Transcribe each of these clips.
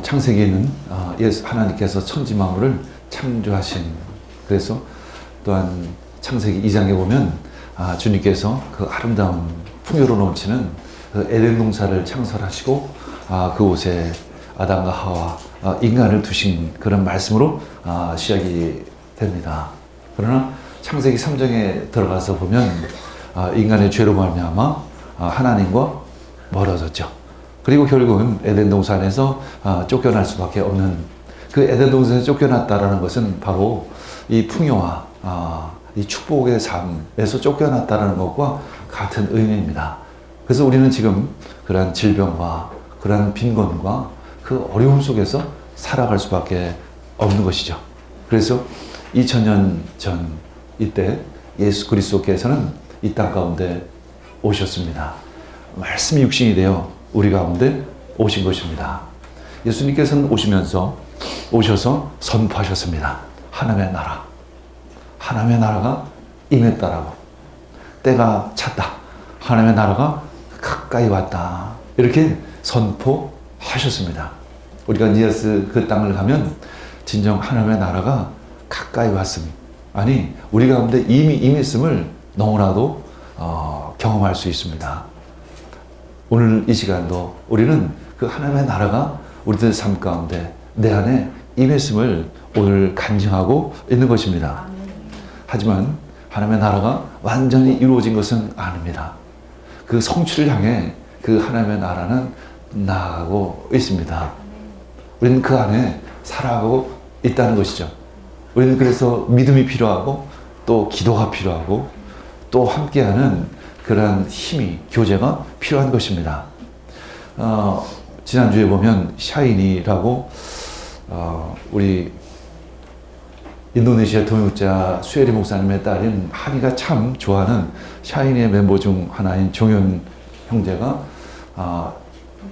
창세기에는 예수 하나님께서 천지 만물을 창조하신, 그래서 또한 창세기 2장에 보면 주님께서 그 아름다운 풍요로 넘치는 그 에덴 동산을 창설하시고 그곳에 아담과 하와 인간을 두신 그런 말씀으로 시작이 됩니다. 그러나 창세기 3장에 들어가서 보면 인간의 죄로 말미암아 하나님과 멀어졌죠. 그리고 결국은 에덴 동산에서 쫓겨날 수밖에 없는, 그 에덴 동산에서 쫓겨났다라는 것은 바로 이 풍요와 이 축복의 삶에서 쫓겨났다는 것과 같은 의미입니다. 그래서 우리는 지금 그러한 질병과 그러한 빈곤과 그 어려움 속에서 살아갈 수밖에 없는 것이죠. 그래서 2000년 전 이때 예수 그리스도께서는 이 땅 가운데 오셨습니다. 말씀이 육신이 되어 우리 가운데 오신 것입니다. 예수님께서는 오셔서 선포하셨습니다. 하나님의 나라, 하나님의 나라가 임했다라고, 때가 찼다, 하나님의 나라가 가까이 왔다, 이렇게 선포하셨습니다. 우리가 니아스 그 땅을 가면 진정 하나님의 나라가 가까이 왔음, 아니 우리 가운데 이미 임했음을 너무나도 경험할 수 있습니다. 오늘 이 시간도 우리는 그 하나님의 나라가 우리들 삶 가운데 내 안에 임했음을 오늘 간증하고 있는 것입니다. 하지만 하나님의 나라가 완전히 이루어진 것은 아닙니다. 그 성취를 향해 그 하나님의 나라는 나아가고 있습니다. 우리는 그 안에 살아가고 있다는 것이죠. 우리는 그래서 믿음이 필요하고 또 기도가 필요하고 또 함께하는 그러한 힘이, 교제가 필요한 것입니다. 지난주에 보면 샤이니라고 우리 인도네시아 동역자 수에리 목사님의 딸인 하니가 참 좋아하는 샤이니의 멤버 중 하나인 종현 형제가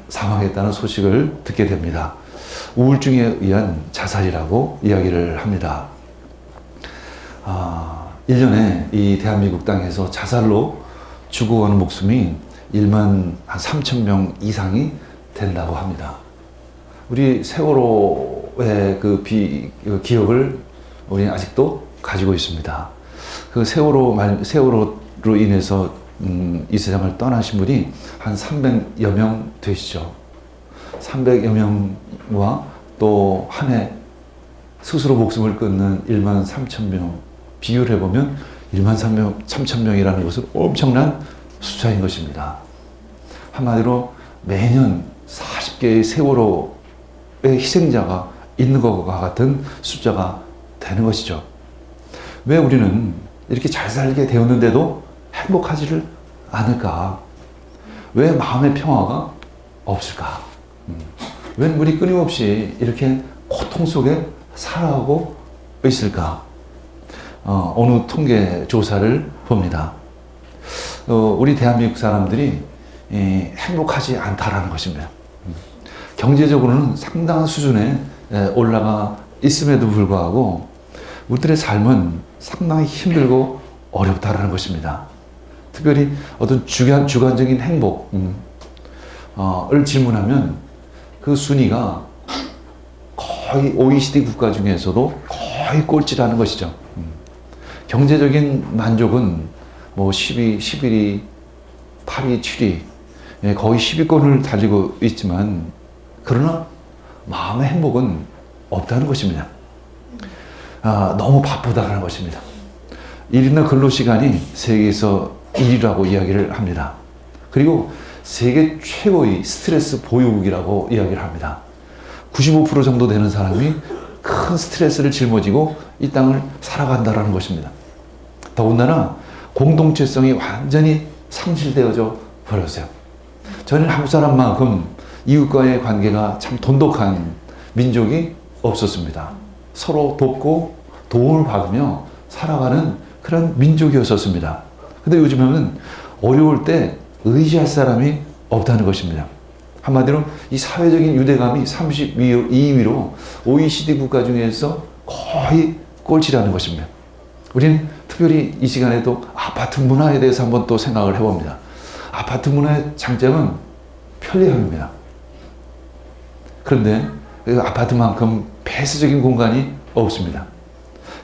사망했다는 소식을 듣게 됩니다. 우울증에 의한 자살이라고 이야기를 합니다. 1년에 이 대한민국 땅에서 자살로 죽어가는 목숨이 1만 3천 명 이상이 된다고 합니다. 우리 세월호의 그 기억을 우리는 아직도 가지고 있습니다. 그 세월호로 인해서 이 세상을 떠나신 분이 한 300여 명 되시죠. 300여 명과 또 한 해 스스로 목숨을 끊는 1만 3천 명 비교를 해보면 1만 3천 명이라는 것은 엄청난 숫자인 것입니다. 한마디로 매년 40개의 세월호의 희생자가 있는 것과 같은 숫자가 되는 것이죠. 왜 우리는 이렇게 잘 살게 되었는데도 행복하지를 않을까? 왜 마음의 평화가 없을까? 왜 우리 끊임없이 이렇게 고통 속에 살아가고 있을까? 어느 통계 조사를 봅니다. 우리 대한민국 사람들이 행복하지 않다라는 것입니다. 경제적으로는 상당한 수준에 올라가 있음에도 불구하고 우리들의 삶은 상당히 힘들고 어렵다라는 것입니다. 특별히 어떤 주관적인 행복을 질문하면 그 순위가 거의 OECD 국가 중에서도 거의 꼴찌라는 것이죠. 경제적인 만족은 뭐 10위, 11위, 8위, 7위, 거의 10위권을 달리고 있지만 그러나 마음의 행복은 없다는 것입니다. 너무 바쁘다는 것입니다. 일이나 근로시간이 세계에서 1위라고 이야기를 합니다. 그리고 세계 최고의 스트레스 보유국이라고 이야기를 합니다. 95% 정도 되는 사람이 큰 스트레스를 짊어지고 이 땅을 살아간다는 것입니다. 더군다나 공동체성이 완전히 상실되어져 버렸어요. 저는 한국 사람만큼 이웃과의 관계가 참 돈독한 민족이 없었습니다. 서로 돕고 도움을 받으며 살아가는 그런 민족이었었습니다. 근데 요즘에는 어려울 때 의지할 사람이 없다는 것입니다. 한마디로 이 사회적인 유대감이 32위로 OECD 국가 중에서 거의 꼴찌라는 것입니다. 우리는 특별히 이 시간에도 아파트 문화에 대해서 한번 또 생각을 해봅니다. 아파트 문화의 장점은 편리함입니다. 그런데 그 아파트만큼 폐쇄적인 공간이 없습니다.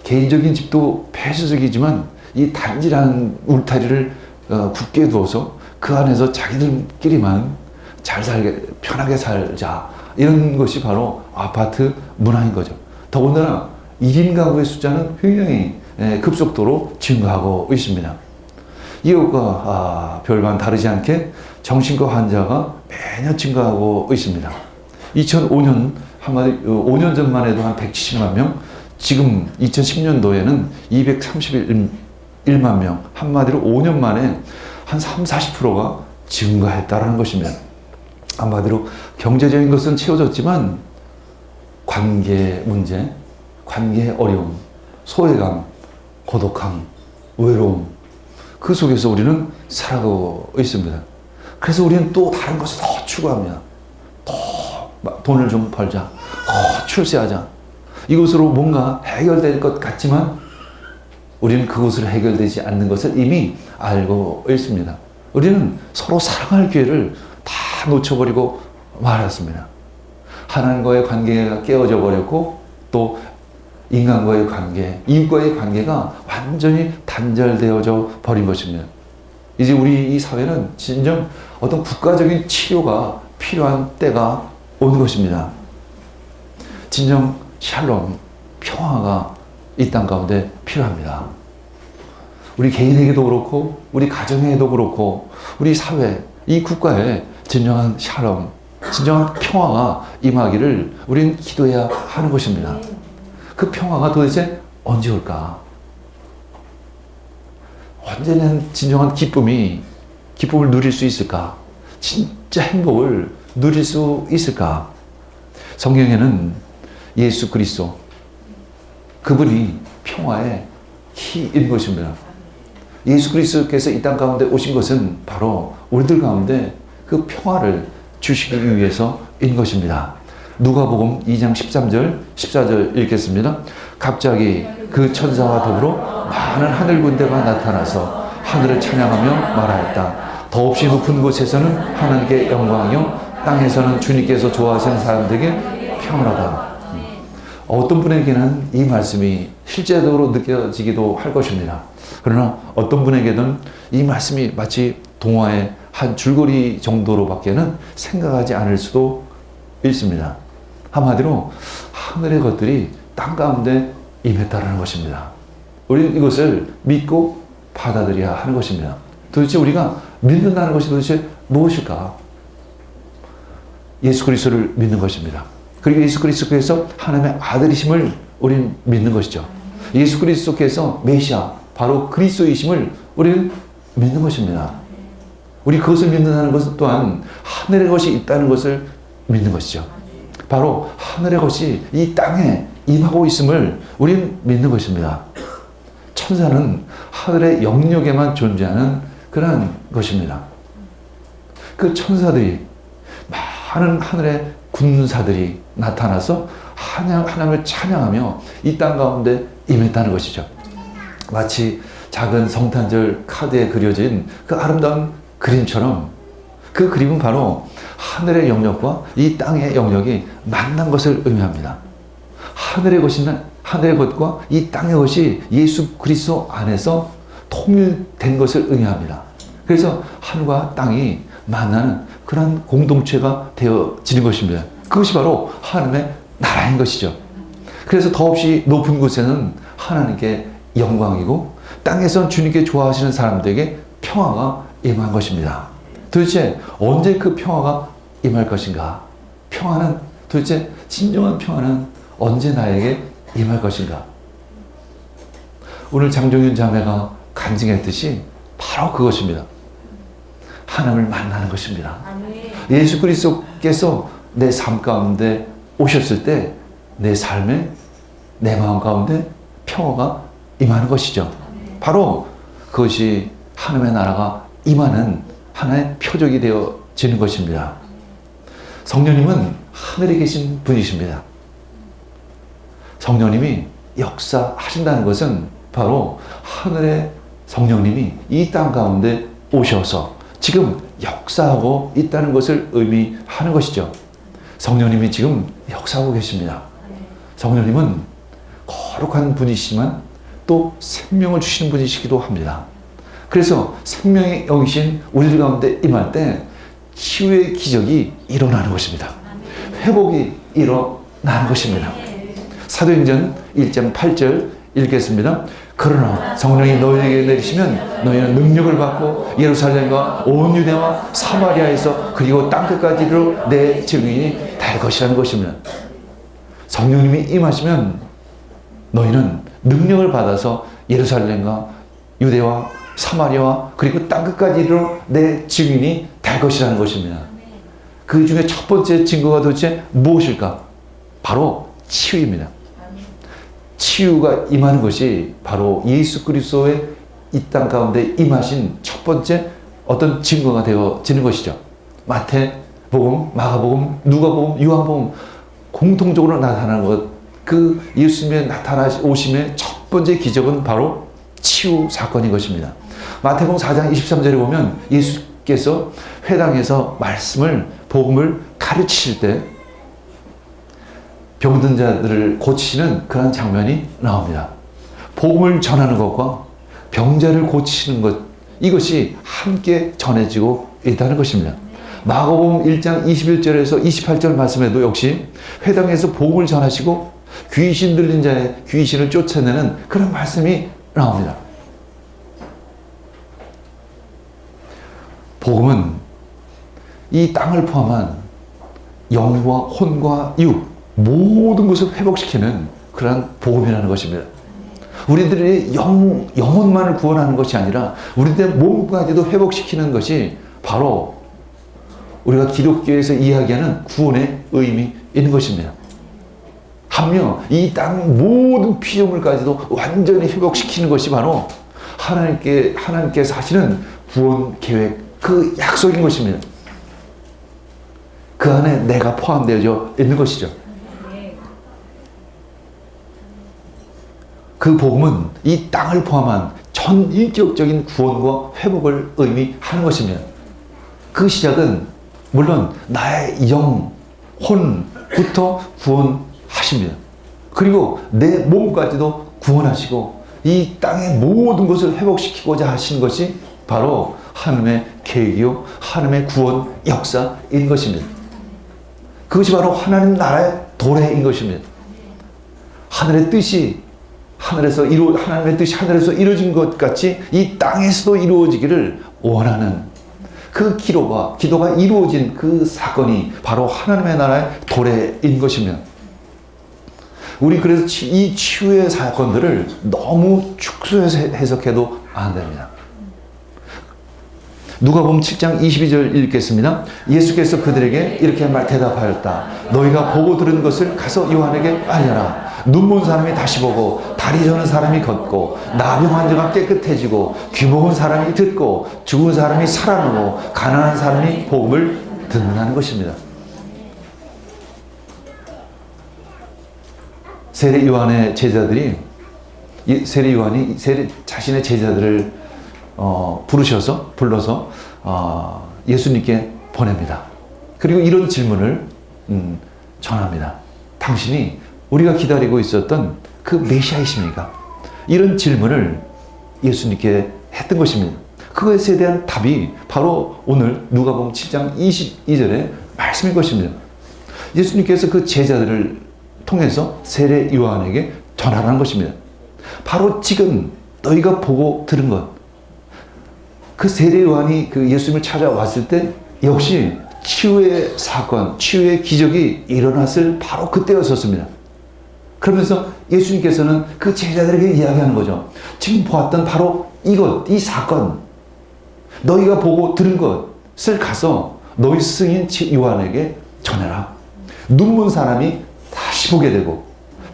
개인적인 집도 폐쇄적이지만 이 단지라는 울타리를 굳게 두어서 그 안에서 자기들끼리만 잘 살게, 편하게 살자. 이런 것이 바로 아파트 문화인 거죠. 더군다나 1인 가구의 숫자는 굉장히 급속도로 증가하고 있습니다. 이것과 별반 다르지 않게 정신과 환자가 매년 증가하고 있습니다. 2005년, 한마디 5년 전만 해도 한 170만 명, 지금 2010년도에는 231만 명, 한마디로 5년 만에 한 30-40%가 증가했다는 것입니다. 한마디로 경제적인 것은 채워졌지만 관계 문제, 관계의 어려움, 소외감, 고독함, 외로움, 그 속에서 우리는 살아가고 있습니다. 그래서 우리는 또 다른 것을 더 추구합니다. 더 돈을 좀 벌자, 더 출세하자. 이것으로 뭔가 해결될 것 같지만 우리는 그것으로 해결되지 않는 것을 이미 알고 있습니다. 우리는 서로 사랑할 기회를 다 놓쳐버리고 말았습니다. 하나님과의 관계가 깨어져 버렸고 또 인간과의 관계, 이웃과의 관계가 완전히 단절되어져 버린 것입니다. 이제 우리 이 사회는 진정 어떤 국가적인 치료가 필요한 때가 온 것입니다. 진정 샬롬, 평화가 이 땅 가운데 필요합니다. 우리 개인에게도 그렇고 우리 가정에도 그렇고 우리 사회, 이 국가에 진정한 샬롬, 진정한 평화가 임하기를 우리는 기도해야 하는 것입니다. 그 평화가 도대체 언제 올까? 언제는 진정한 기쁨을 누릴 수 있을까? 진짜 행복을 누릴 수 있을까? 성경에는 예수 그리스도, 그분이 평화의 키인 것입니다. 예수 그리스도께서 이 땅 가운데 오신 것은 바로 우리들 가운데 그 평화를 주시기 위해서인 것입니다. 누가복음 2장 13절, 14절 읽겠습니다. 갑자기 그 천사와 더불어 많은 하늘 군대가 나타나서 하늘을 찬양하며 말하였다. 더없이 높은 곳에서는 하나님께 영광이요 땅에서는 주님께서 좋아하시는 사람들에게 평안하다. 어떤 분에게는 이 말씀이 실제적으로 느껴지기도 할 것입니다. 그러나 어떤 분에게는 이 말씀이 마치 동화의 한 줄거리 정도로밖에는 생각하지 않을 수도 있습니다. 한마디로 하늘의 것들이 땅 가운데 임했다는 것입니다. 우리는 이것을 믿고 받아들여야 하는 것입니다. 도대체 우리가 믿는다는 것이 도대체 무엇일까? 예수 그리스도를 믿는 것입니다. 그리고 예수 그리스도께서 하나님의 아들이심을 우리는 믿는 것이죠. 예수 그리스도께서 메시아, 바로 그리스도이심을 우리는 믿는 것입니다. 우리 그것을 믿는다는 것은 또한 하늘의 것이 있다는 것을 믿는 것이죠. 바로 하늘의 것이 이 땅에 임하고 있음을 우리는 믿는 것입니다. 천사는 하늘의 영역에만 존재하는 그런 것입니다. 그 천사들이, 많은 하늘의 군사들이 나타나서 하나님을 찬양하며 이 땅 가운데 임했다는 것이죠. 마치 작은 성탄절 카드에 그려진 그 아름다운 그림처럼, 그 그림은 바로 하늘의 영역과 이 땅의 영역이 만난 것을 의미합니다. 하늘의 것과 이 땅의 것이 예수 그리스도 안에서 통일된 것을 의미합니다. 그래서 하늘과 땅이 만나는 그런 공동체가 되어지는 것입니다. 그것이 바로 하나님의 나라인 것이죠. 그래서 더없이 높은 곳에는 하나님께 영광이고 땅에선 주님께 좋아하시는 사람들에게 평화가 임한 것입니다. 도대체 언제 그 평화가 임할 것인가? 평화는, 도대체 진정한 평화는 언제 나에게 임할 것인가? 오늘 장종윤 자매가 간증했듯이 바로 그것입니다. 하나님을 만나는 것입니다. 예수 그리스도께서 내 삶 가운데 오셨을 때 내 삶에, 내 마음 가운데 평화가 임하는 것이죠. 바로 그것이 하나님의 나라가 임하는 하나의 표적이 되어지는 것입니다. 성령님은 하늘에 계신 분이십니다. 성령님이 역사하신다는 것은 바로 하늘의 성령님이 이 땅 가운데 오셔서 지금 역사하고 있다는 것을 의미하는 것이죠. 성령님이 지금 역사하고 계십니다. 성령님은 거룩한 분이시지만 또 생명을 주시는 분이시기도 합니다. 그래서 생명의 영이신 우리들 가운데 임할 때 치유의 기적이 일어나는 것입니다. 회복이 일어나는 것입니다. 사도행전 1장 8절 읽겠습니다. 그러나 성령이 너희에게 내리시면 너희는 능력을 받고 예루살렘과 온 유대와 사마리아에서 그리고 땅끝까지로 내 증인이 될 것이라는 것입니다. 성령님이 임하시면 너희는 능력을 받아서 예루살렘과 유대와 사마리아와 그리고 땅끝까지로 내 증인이 될 것이라는 것입니다. 그 중에 첫 번째 증거가 도대체 무엇일까? 바로 치유입니다. 치유가 임하는 것이 바로 예수 그리스도의 이 땅 가운데 임하신 첫 번째 어떤 증거가 되어지는 것이죠. 마태복음, 마가복음, 누가복음, 요한복음 공통적으로 나타나는 것, 그 예수님의 나타나오심의 첫 번째 기적은 바로 치유 사건인 것입니다. 마태복음 4장 23절에 보면 예수께서 회당에서 복음을 가르치실 때 병든 자들을 고치시는 그런 장면이 나옵니다. 복음을 전하는 것과 병자를 고치시는 것, 이것이 함께 전해지고 있다는 것입니다. 마가복음 1장 21절에서 28절 말씀에도 역시 회당에서 복음을 전하시고 귀신 들린 자의 귀신을 쫓아내는 그런 말씀이 나옵니다. 복음은 이 땅을 포함한 영과 혼과 육 모든 것을 회복시키는 그러한 복음이라는 것입니다. 우리들의 영혼만을 구원하는 것이 아니라 우리들의 몸까지도 회복시키는 것이 바로 우리가 기독교에서 이야기하는 구원의 의미인 것입니다. 하며 이 땅 모든 피조물까지도 완전히 회복시키는 것이 바로 하나님께서 하시는 구원 계획, 그 약속인 것입니다. 그 안에 내가 포함되어 있는 것이죠. 그 복음은 이 땅을 포함한 전인격적인 구원과 회복을 의미하는 것입니다. 그 시작은 물론 나의 영, 혼부터 구원하십니다. 그리고 내 몸까지도 구원하시고 이 땅의 모든 것을 회복시키고자 하신 것이 바로 하나님의 계획이요 하나님의 구원 역사인 것입니다. 그것이 바로 하나님 나라의 도래인 것입니다. 하나님의 뜻이 하늘에서 이루어진 것 같이 이 땅에서도 이루어지기를 원하는 그 기도가 이루어진 그 사건이 바로 하나님의 나라의 도래인 것입니다. 우리 그래서 이 치유의 사건들을 너무 축소해서 해석해도 안 됩니다. 누가복음 7장 22절 읽겠습니다. 예수께서 그들에게 이렇게 대답하였다. 너희가 보고 들은 것을 가서 요한에게 알려라. 눈 본 사람이 다시 보고 다리 저는 사람이 걷고 나병 환자가 깨끗해지고 귀 먹은 사람이 듣고 죽은 사람이 살아나고 가난한 사람이 복음을 듣는다는 것입니다. 세례 요한의 제자들이 자신의 제자들을 불러서 예수님께 보냅니다. 그리고 이런 질문을 전합니다. 당신이 우리가 기다리고 있었던 그 메시아이십니까? 이런 질문을 예수님께 했던 것입니다. 그것에 대한 답이 바로 오늘 누가복음 7장 22절의 말씀인 것입니다. 예수님께서 그 제자들을 통해서 세례 요한에게 전하라는 것입니다. 바로 지금 너희가 보고 들은 것, 그 세례 요한이 그 예수님을 찾아왔을 때 역시 치유의 사건, 치유의 기적이 일어났을 바로 그때였었습니다. 그러면서 예수님께서는 그 제자들에게 이야기하는 거죠. 지금 보았던 바로 이것, 이 사건, 너희가 보고 들은 것을 가서 너희 스승인 요한에게 전해라. 눈 본 사람이 다시 보게 되고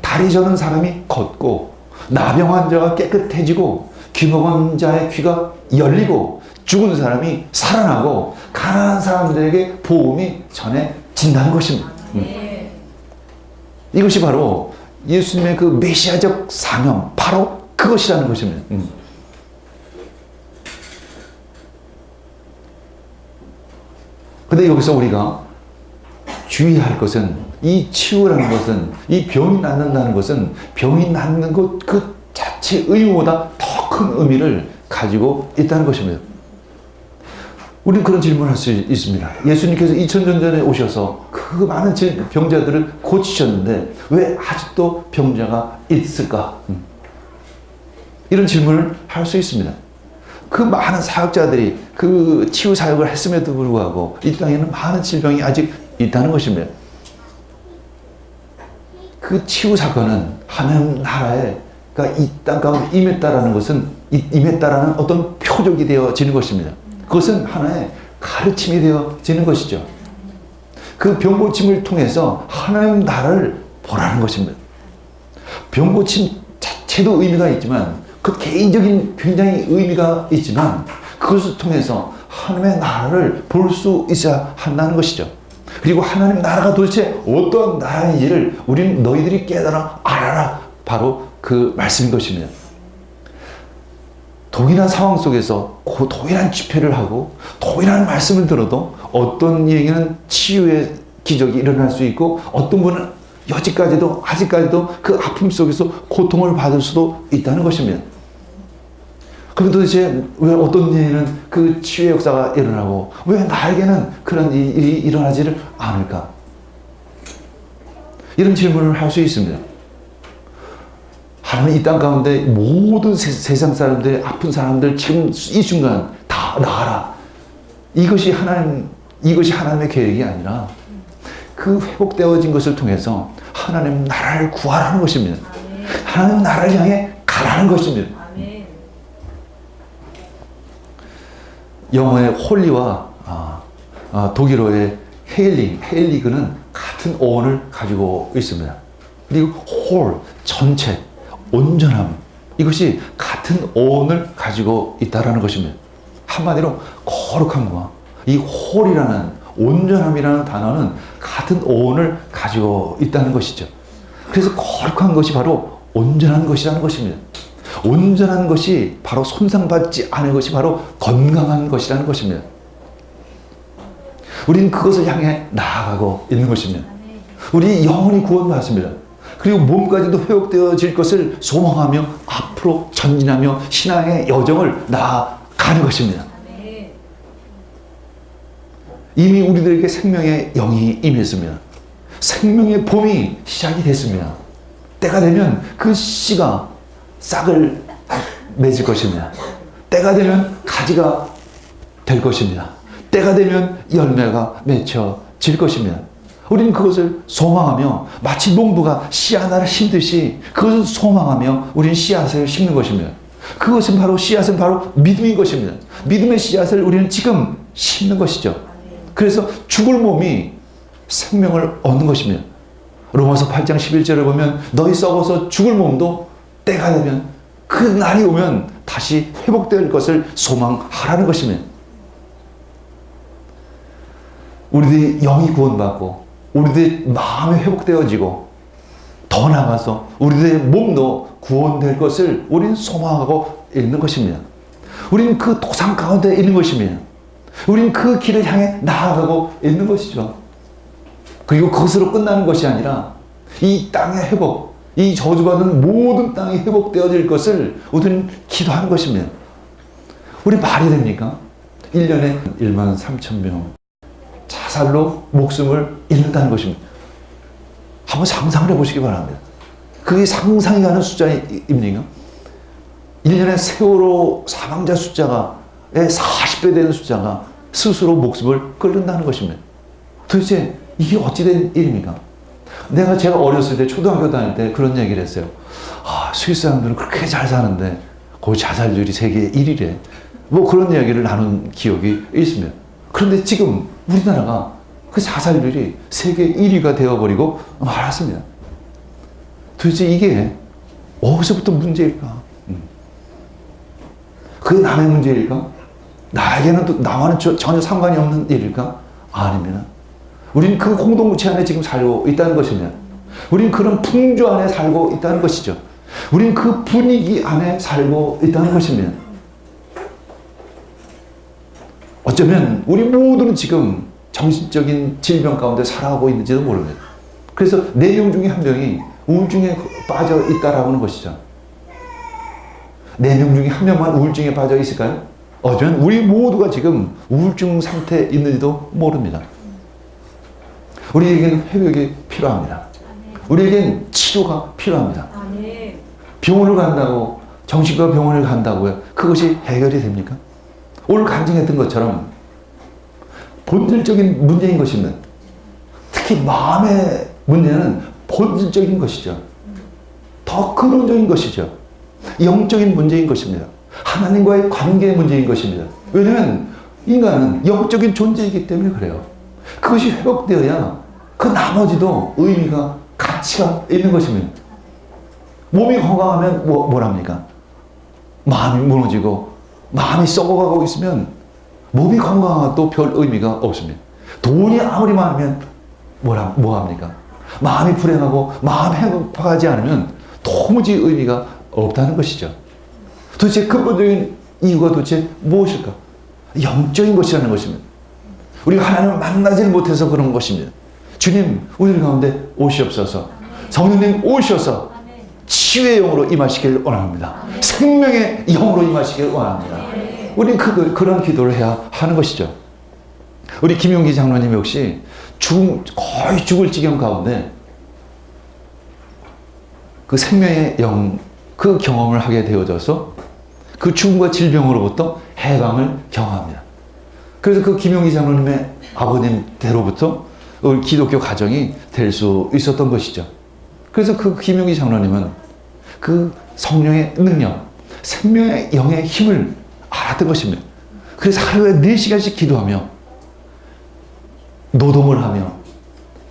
다리 저는 사람이 걷고 나병 환자가 깨끗해지고 귀 먹은 자의 귀가 열리고 죽은 사람이 살아나고 가난한 사람들에게 복음이 전해진다는 것입니다. 이것이 바로 예수님의 그 메시아적 사명, 바로 그것이라는 것입니다. 근데 여기서 우리가 주의할 것은, 이 치유라는 것은, 이 병이 낫는다는 것은 병이 낫는 것 그 자체 의미보다 더 큰 의미를 가지고 있다는 것입니다. 우리는 그런 질문을 할 수 있습니다. 예수님께서 2000년 전에 오셔서 그 많은 병자들을 고치셨는데 왜 아직도 병자가 있을까? 이런 질문을 할 수 있습니다. 그 많은 사역자들이 그 치유 사역을 했음에도 불구하고 이 땅에는 많은 질병이 아직 있다는 것입니다. 그 치유 사건은 하나님 나라에 이 땅 가운데 임했다라는 것은, 임했다라는 어떤 표적이 되어지는 것입니다. 그것은 하나의 가르침이 되어지는 것이죠. 그 병고침을 통해서 하나님 나라를 보라는 것입니다. 병고침 자체도 의미가 있지만, 그 개인적인 굉장히 의미가 있지만, 그것을 통해서 하나님의 나라를 볼 수 있어야 한다는 것이죠. 그리고 하나님 나라가 도대체 어떤 나라인지를 우리는 너희들이 깨달아 알아라. 바로 그 말씀인 것입니다. 동일한 상황 속에서 동일한 집회를 하고 동일한 말씀을 들어도 어떤 이에게는 치유의 기적이 일어날 수 있고 어떤 분은 아직까지도 그 아픔 속에서 고통을 받을 수도 있다는 것입니다. 그럼 도대체 왜 어떤 이에는 그 치유의 역사가 일어나고 왜 나에게는 그런 일이 일어나지를 않을까? 이런 질문을 할 수 있습니다. 하나님 이 땅 가운데 모든 세상 사람들, 아픈 사람들 지금 이 순간 다 나아라. 이것이 하나님의 계획이 아니라 그 회복되어진 것을 통해서 하나님 나라를 구하라는 것입니다. 하나님 나라를 향해 가라는 것입니다. 영어의 홀리와 독일어의 헤일리그는 같은 어원을 가지고 있습니다. 그리고 홀, 전체, 온전함, 이것이 같은 어원을 가지고 있다는 것입니다. 한마디로 거룩함과 이 홀이라는, 온전함이라는 단어는 같은 어원을 가지고 있다는 것이죠. 그래서 거룩한 것이 바로 온전한 것이라는 것입니다. 온전한 것이 바로 손상받지 않은 것이 바로 건강한 것이라는 것입니다. 우리는 그것을 향해 나아가고 있는 것입니다. 우리 영혼이 구원받았습니다. 그리고 몸까지도 회복되어질 것을 소망하며 앞으로 전진하며 신앙의 여정을 나아가는 것입니다. 이미 우리들에게 생명의 영이 임했습니다. 생명의 봄이 시작이 됐습니다. 때가 되면 그 씨가 싹을 맺을 것입니다. 때가 되면 가지가 될 것입니다. 때가 되면 열매가 맺혀질 것입니다. 우리는 그것을 소망하며 마치 농부가 씨 하나를 심듯이 그것을 소망하며 우리는 씨앗을 심는 것입니다. 씨앗은 바로 믿음인 것입니다. 믿음의 씨앗을 우리는 지금 심는 것이죠. 그래서 죽을 몸이 생명을 얻는 것입니다. 로마서 8장 11절을 보면 너희 썩어서 죽을 몸도 때가 되면 그 날이 오면 다시 회복될 것을 소망하라는 것입니다. 우리들이 영이 구원받고 우리들의 마음이 회복되어지고 더 나아가서 우리들의 몸도 구원될 것을 우리는 소망하고 있는 것입니다. 우리는 그 도상 가운데 있는 것입니다. 우리는 그 길을 향해 나아가고 있는 것이죠. 그리고 그것으로 끝나는 것이 아니라 이 땅의 회복, 이 저주받은 모든 땅이 회복되어질 것을 우리는 기도하는 것입니다. 우리 말이 됩니까? 1년에 1만 3천 명 자살로 목숨을 잃는다는 것입니다. 한번 상상을 해보시기 바랍니다. 그게 상상이 가는 숫자입니까? 1년에 세월호 사망자 숫자가 40배 되는 숫자가 스스로 목숨을 끊는다는 것입니다. 도대체 이게 어찌된 일입니까? 제가 어렸을 때 초등학교 다닐 때 그런 얘기를 했어요. 스위스 사람들은 그렇게 잘 사는데 거기 자살률이 세계 1위래. 뭐 그런 이야기를 나눈 기억이 있습니다. 그런데 지금 우리나라가 그 자살률이 세계 1위가 되어버리고 말았습니다. 도대체 이게 어디서부터 문제일까? 그게 남의 문제일까? 나와는 전혀 상관이 없는 일일까? 아닙니다. 우리는 그 공동체 안에 지금 살고 있다는 것입니다. 우리는 그런 풍조 안에 살고 있다는 것이죠. 우리는 그 분위기 안에 살고 있다는 것입니다. 어쩌면 우리 모두는 지금 정신적인 질병 가운데 살아가고 있는지도 모릅니다. 그래서 4명 중에 1명이 우울증에 빠져 있다라고 하는 것이죠. 4명 중에 1명만 우울증에 빠져 있을까요? 어쩌면 우리 모두가 지금 우울증 상태에 있는지도 모릅니다. 우리에게는 회복이 필요합니다. 우리에겐 치료가 필요합니다. 병원을 간다고, 정신과 병원을 간다고요. 그것이 해결이 됩니까? 오늘 간증했던 것처럼 본질적인 문제인 것입니다. 특히 마음의 문제는 본질적인 것이죠. 더 근원적인 것이죠. 영적인 문제인 것입니다. 하나님과의 관계의 문제인 것입니다. 왜냐하면 인간은 영적인 존재이기 때문에 그래요. 그것이 회복되어야 그 나머지도 의미가, 가치가 있는 것입니다. 몸이 건강하면 뭐랍니까? 마음이 무너지고 마음이 썩어가고 있으면 몸이 건강해도 별 의미가 없습니다. 돈이 아무리 많으면 뭐합니까? 마음이 불행하고 마음이 행복하지 않으면 도무지 의미가 없다는 것이죠. 도대체 근본적인 이유가 도대체 무엇일까? 영적인 것이라는 것입니다. 우리가 하나님을 만나지를 못해서 그런 것입니다. 주님, 우리 가운데 오시옵소서. 성령님 오셔서 치유의 영으로 임하시길 원합니다. 생명의 영으로 임하시길 원합니다. 우리는 그런 기도를 해야 하는 것이죠. 우리 김용기 장로님 역시 거의 죽을 지경 가운데 그 생명의 영, 그 경험을 하게 되어져서 그 죽음과 질병으로부터 해방을 경험합니다. 그래서 그 김용기 장로님의 아버님대로부터 우리 기독교 가정이 될 수 있었던 것이죠. 그래서 그 김용기 장로님은 그 성령의 능력, 생명의 영의 힘을 알았던 것입니다. 그래서 하루에 4시간씩 기도하며 노동을 하며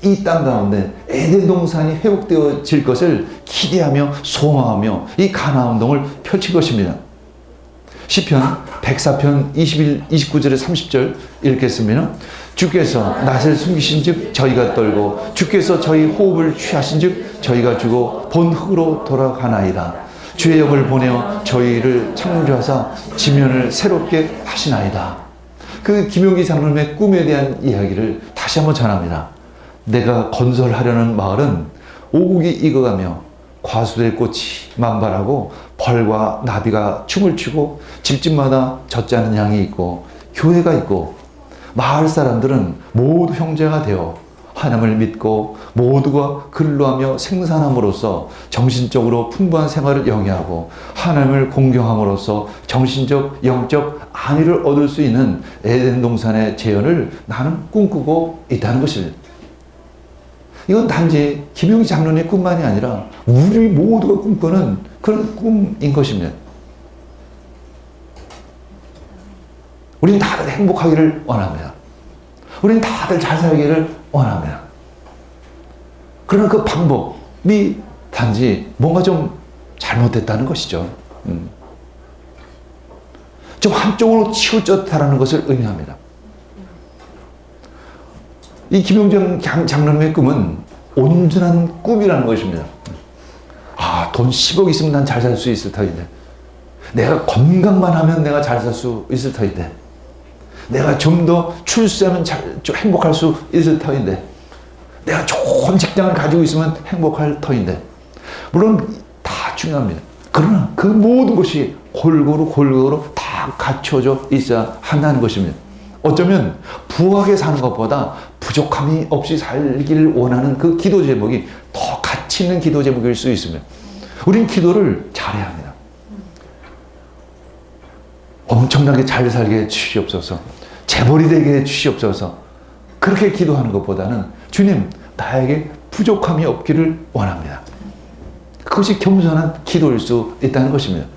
이 땅 가운데 에덴 동산이 회복되어질 것을 기대하며 소망하며 이 가나안 운동을 펼친 것입니다. 시편 104편 21, 29절에 30절 읽겠습니다. 주께서 낯을 숨기신 즉 저희가 떨고 주께서 저희 호흡을 취하신 즉 저희가 죽어 본 흙으로 돌아가나이다. 주의 영을 보내어 저희를 창조하사 지면을 새롭게 하시나이다. 그 김용기 장로님의 꿈에 대한 이야기를 다시 한번 전합니다. 내가 건설하려는 마을은 오국이 익어가며 과수의 꽃이 만발하고 벌과 나비가 춤을 추고 집집마다 젖자는 양이 있고 교회가 있고 마을 사람들은 모두 형제가 되어 하나님을 믿고 모두가 근로하며 생산함으로써 정신적으로 풍부한 생활을 영위하고 하나님을 공경함으로써 정신적, 영적 안위를 얻을 수 있는 에덴 동산의 재현을 나는 꿈꾸고 있다는 것입니다. 이건 단지 김용기 장로님의 꿈만이 아니라 우리 모두가 꿈꾸는 그런 꿈인 것입니다. 우리는 다들 행복하기를 원합니다. 우리는 다들 잘 살기를 원합니다. 그러나 그 방법이 단지 뭔가 좀 잘못됐다는 것이죠. 좀 한쪽으로 치우쳤다는 것을 의미합니다. 이 김용정 장로님의 꿈은 온전한 꿈이라는 것입니다. 돈 10억 있으면 난 잘 살 수 있을 터인데, 내가 건강만 하면 내가 잘 살 수 있을 터인데, 내가 좀 더 출세하면 좀 행복할 수 있을 터인데, 내가 좋은 직장을 가지고 있으면 행복할 터인데, 물론 다 중요합니다. 그러나 그 모든 것이 골고루 다 갖춰져 있어야 한다는 것입니다. 어쩌면 부하게 사는 것보다 부족함이 없이 살기를 원하는 그 기도 제목이 더 가치 있는 기도 제목일 수 있습니다. 우린 기도를 잘해야 합니다. 엄청나게 잘 살게 해주시옵소서. 재벌이 되게 해주시옵소서. 그렇게 기도하는 것보다는 주님, 나에게 부족함이 없기를 원합니다. 그것이 겸손한 기도일 수 있다는 것입니다.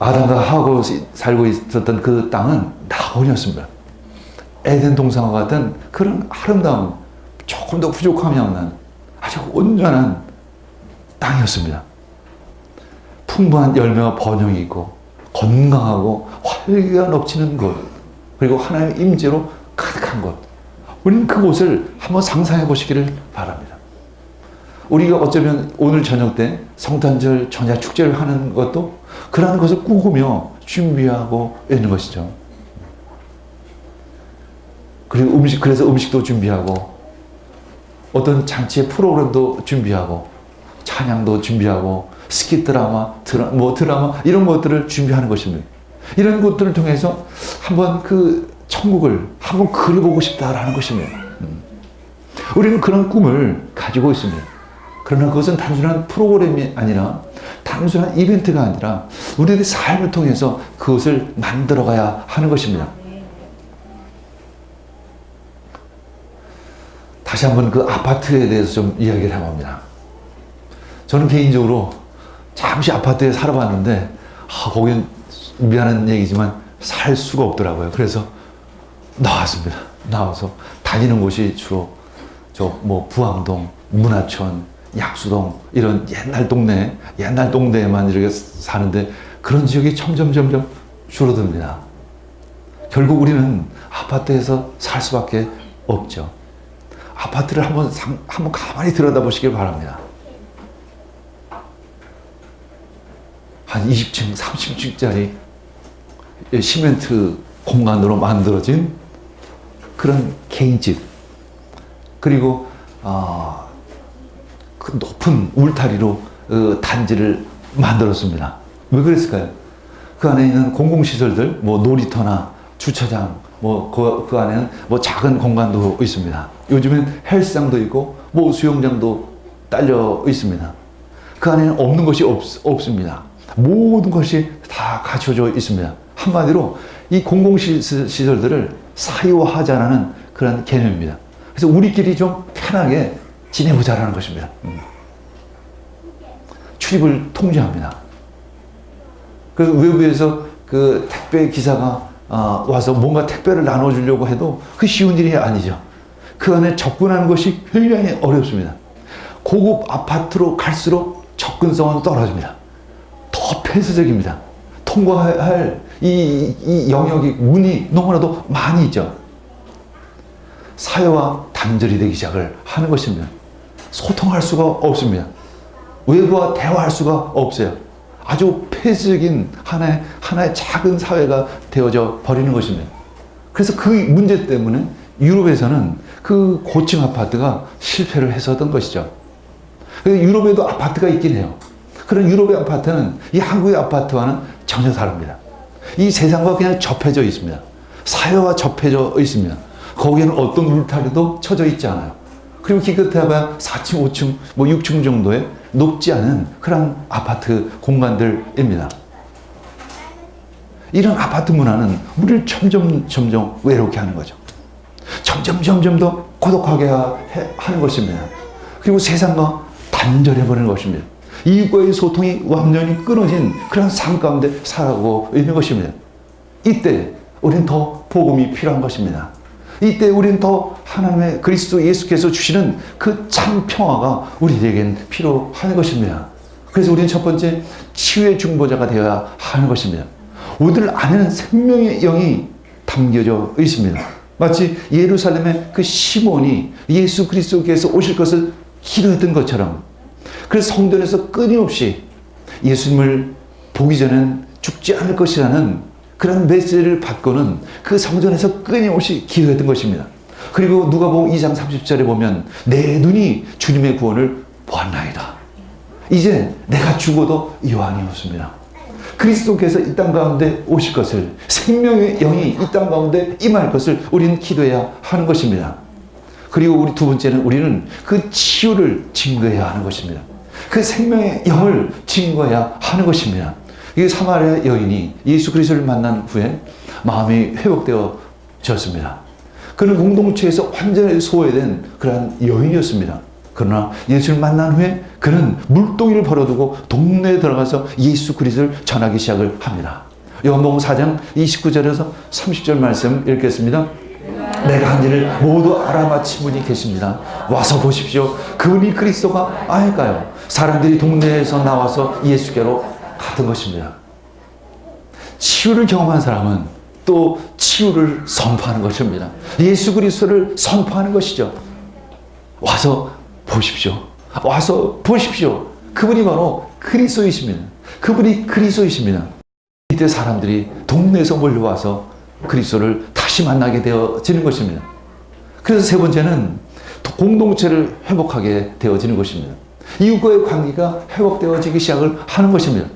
아담과 하와가 살고 있었던 그 땅은 낙원이었습니다. 에덴 동산과 같은 그런 아름다운, 조금 더 부족함이 없는 아주 온전한 땅이었습니다. 풍부한 열매와 번영이 있고 건강하고 활기가 넘치는 곳, 그리고 하나님의 임재로 가득한 곳. 우리는 그곳을 한번 상상해 보시기를 바랍니다. 우리가 어쩌면 오늘 저녁 때 성탄절 전야 축제를 하는 것도 그러한 것을 꾸며 준비하고 있는 것이죠. 그리고 그래서 음식도 준비하고 어떤 잔치의 프로그램도 준비하고 찬양도 준비하고 스키 드라마, 드라마 이런 것들을 준비하는 것입니다. 이런 것들을 통해서 한번 그 천국을 한번 그려보고 싶다라는 것입니다. 우리는 그런 꿈을 가지고 있습니다. 그러나 그것은 단순한 프로그램이 아니라 단순한 이벤트가 아니라 우리들의 삶을 통해서 그것을 만들어가야 하는 것입니다. 다시 한번 그 아파트에 대해서 좀 이야기를 해봅니다. 저는 개인적으로 잠시 아파트에 살아봤는데 거긴 미안한 얘기지만 살 수가 없더라고요. 그래서 나왔습니다. 나와서 다니는 곳이 주로 부암동, 문화촌, 약수동 이런 옛날 동네에만 이렇게 사는데 그런 지역이 점점 줄어듭니다. 결국 우리는 아파트에서 살 수밖에 없죠. 아파트를 한번 가만히 들여다보시길 바랍니다. 한 20층, 30층짜리 시멘트 공간으로 만들어진 그런 개인집, 그리고 그 높은 울타리로 단지를 만들었습니다. 왜 그랬을까요? 그 안에 있는 공공시설들, 놀이터나 주차장, 그 안에는 작은 공간도 있습니다. 요즘엔 헬스장도 있고, 수영장도 딸려 있습니다. 그 안에는 없는 것이 없습니다. 모든 것이 다 갖춰져 있습니다. 한마디로 이 공공시설들을 사유화하자라는 그런 개념입니다. 그래서 우리끼리 좀 편하게 지내보자라는 것입니다. 출입을 통제합니다. 그래서 외부에서 그 택배 기사가 와서 뭔가 택배를 나눠주려고 해도 그 쉬운 일이 아니죠. 그 안에 접근하는 것이 굉장히 어렵습니다. 고급 아파트로 갈수록 접근성은 떨어집니다. 더 폐쇄적입니다. 통과할 이 영역이 문이 너무나도 많이 있죠. 사회와 단절이 되기 시작을 하는 것입니다. 소통할 수가 없습니다. 외부와 대화할 수가 없어요. 아주 폐쇄적인 하나의 작은 사회가 되어져 버리는 것입니다. 그래서 그 문제 때문에 유럽에서는 그 고층 아파트가 실패를 했었던 것이죠. 유럽에도 아파트가 있긴 해요. 그런 유럽의 아파트는 이 한국의 아파트와는 전혀 다릅니다. 이 세상과 그냥 접해져 있습니다. 사회와 접해져 있습니다. 거기에는 어떤 울타리도 쳐져 있지 않아요. 그리고 기껏해야 4층, 5층, 6층 정도의 높지 않은 그런 아파트 공간들입니다. 이런 아파트 문화는 우리를 점점 외롭게 하는 거죠. 점점 더 고독하게 하는 것입니다. 그리고 세상과 단절해버리는 것입니다. 이웃과의 소통이 완전히 끊어진 그런 삶 가운데 살아가고 있는 것입니다. 이때 우리는 더 복음이 필요한 것입니다. 이때 우리는 더 하나님의 그리스도 예수께서 주시는 그 참 평화가 우리에겐 필요한 것입니다. 그래서 우리는 첫 번째 치유의 중보자가 되어야 하는 것입니다. 우리들 안에는 생명의 영이 담겨져 있습니다. 마치 예루살렘의 그 시몬이 예수 그리스도께서 오실 것을 기도했던 것처럼, 그래서 성전에서 끊임없이 예수님을 보기 전엔 죽지 않을 것이라는 그런 메시지를 받고는 그 성전에서 끊임없이 기도했던 것입니다. 그리고 누가복음 2장 30절에 보면 내 눈이 주님의 구원을 보았나이다. 이제 내가 죽어도 여한이 없습니다. 그리스도께서 이 땅 가운데 오실 것을, 생명의 영이 이 땅 가운데 임할 것을 우리는 기도해야 하는 것입니다. 그리고 우리 두 번째는 우리는 그 치유를 증거해야 하는 것입니다. 그 생명의 영을 증거해야 하는 것입니다. 이 사마리아 여인이 예수 그리스도를 만난 후에 마음이 회복되어졌습니다. 그는 공동체에서 완전히 소외된 그러한 여인이었습니다. 그러나 예수를 만난 후에 그는 물동이를 벌어두고 동네에 들어가서 예수 그리스도를 전하기 시작을 합니다. 요한복음 4장 29절에서 30절 말씀 읽겠습니다. 내가 한 일을 모두 알아맞힌 분이 계십니다. 와서 보십시오. 그분이 그리스도가 아닐까요? 사람들이 동네에서 나와서 예수께로 갔던 것입니다. 치유를 경험한 사람은 또 치유를 선포하는 것입니다. 예수 그리스도를 선포하는 것이죠. 와서 보십시오. 와서 보십시오. 그분이 바로 그리스도이십니다. 그분이 그리스도이십니다. 이때 사람들이 동네에서 몰려와서 그리스도를 다시 만나게 되어지는 것입니다. 그래서 세 번째는 공동체를 회복하게 되어지는 것입니다. 이웃과의 관계가 회복되어지기 시작을 하는 것입니다.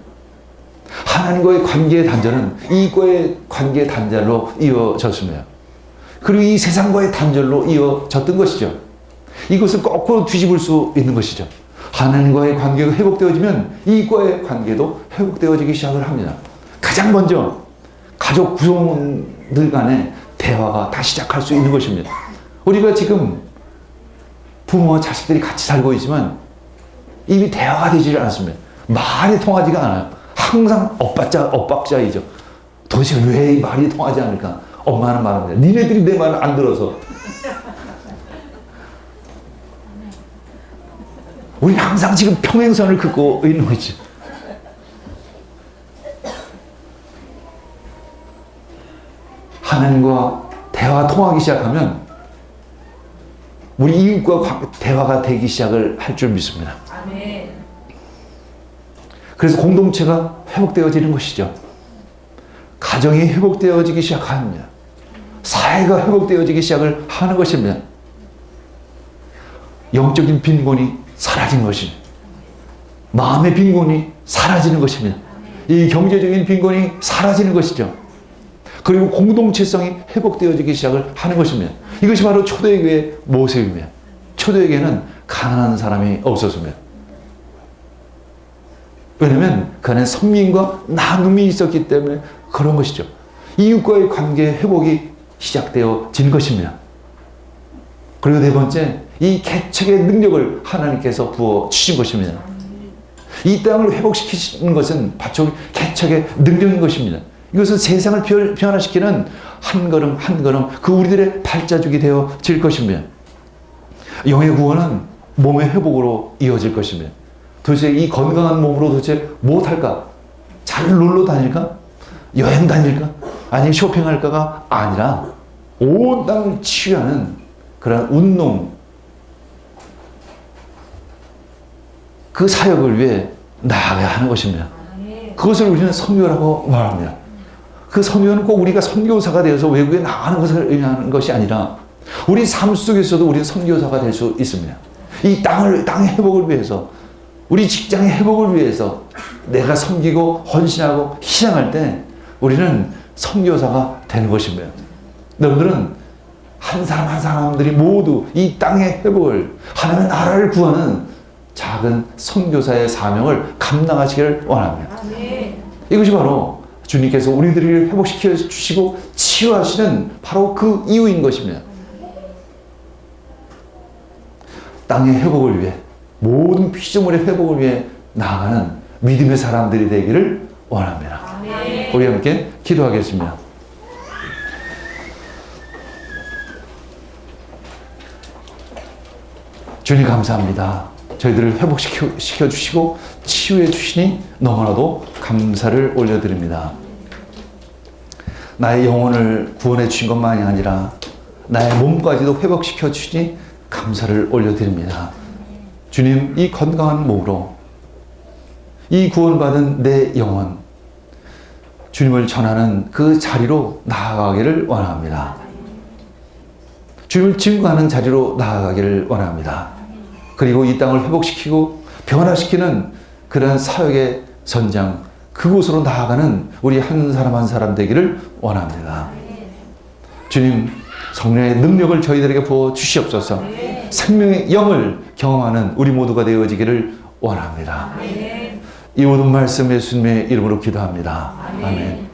하나님과의 관계의 단절은 이웃과의 관계의 단절로 이어졌습니다. 그리고 이 세상과의 단절로 이어졌던 것이죠. 이것을 거꾸로 뒤집을 수 있는 것이죠. 하나님과의 관계가 회복되어지면 이웃과의 관계도 회복되어지기 시작을 합니다. 가장 먼저 가족 구성원들 간의 대화가 다시 시작할 수 있는 것입니다. 우리가 지금 부모와 자식들이 같이 살고 있지만 이미 대화가 되지 않습니다. 말이 통하지가 않아요. 항상 엇박자이죠. 도대체 왜 말이 통하지 않을까? 엄마는 말합니다. 니네들이 내 말을 안 들어서. 우리 항상 지금 평행선을 긋고 있는 거죠. 하나님과 대화 통하기 시작하면 우리 이웃과 대화가 되기 시작을 할 줄 믿습니다. 아멘. 그래서 공동체가 회복되어지는 것이죠. 가정이 회복되어지기 시작합니다. 사회가 회복되어지기 시작을 하는 것입니다. 영적인 빈곤이 사라진 것입니다. 마음의 빈곤이 사라지는 것입니다. 이 경제적인 빈곤이 사라지는 것이죠. 그리고 공동체성이 회복되어지기 시작을 하는 것입니다. 이것이 바로 초대교회의 모습입니다. 초대교회는 가난한 사람이 없었습니다. 왜냐하면 그 안에 선민과 나눔이 있었기 때문에 그런 것이죠. 이웃과의 관계 회복이 시작되어진 것입니다. 그리고 네 번째, 이 개척의 능력을 하나님께서 부어주신 것입니다. 이 땅을 회복시키는 것은 바로 개척의 능력인 것입니다. 이것은 세상을 변화시키는 한 걸음 한 걸음 그 우리들의 발자국이 되어질 것입니다. 영의 구원은 몸의 회복으로 이어질 것입니다. 도대체 이 건강한 몸으로 도대체 무엇할까? 잘 놀러 다닐까? 여행 다닐까? 아니면 쇼핑할까가 아니라 온 땅을 치유하는 그런 운동, 그 사역을 위해 나아가야 하는 것입니다. 그것을 우리는 선교라고 말합니다. 그 선교는 꼭 우리가 선교사가 되어서 외국에 나가는 것을 의미하는 것이 아니라 우리 삶 속에서도 우리는 선교사가 될 수 있습니다. 이 땅의 회복을 위해서, 우리 직장의 회복을 위해서 내가 섬기고 헌신하고 희생할 때 우리는 선교사가 되는 것입니다. 여러분들은 한 사람 한 사람들이 모두 이 땅의 회복을, 하나님의 나라를 구하는 작은 선교사의 사명을 감당하시기를 원합니다. 이것이 바로 주님께서 우리들을 회복시켜 주시고 치유하시는 바로 그 이유인 것입니다. 땅의 회복을 위해, 모든 피조물의 회복을 위해 나아가는 믿음의 사람들이 되기를 원합니다. 우리 함께 기도하겠습니다. 주님 감사합니다. 저희들을 회복시켜 주시고 치유해 주시니 너무나도 감사를 올려드립니다. 나의 영혼을 구원해 주신 것만이 아니라 나의 몸까지도 회복시켜 주시니 감사를 올려드립니다. 주님, 이 건강한 몸으로 이 구원받은 내 영혼, 주님을 전하는 그 자리로 나아가기를 원합니다. 주님을 증거하는 자리로 나아가기를 원합니다. 그리고 이 땅을 회복시키고 변화시키는 그런 사역의 전장, 그곳으로 나아가는 우리 한 사람 한 사람 되기를 원합니다. 주님, 성령의 능력을 저희들에게 부어 주시옵소서. 생명의 영을 경험하는 우리 모두가 되어지기를 원합니다. 이 모든 말씀 예수님의 이름으로 기도합니다. 아멘.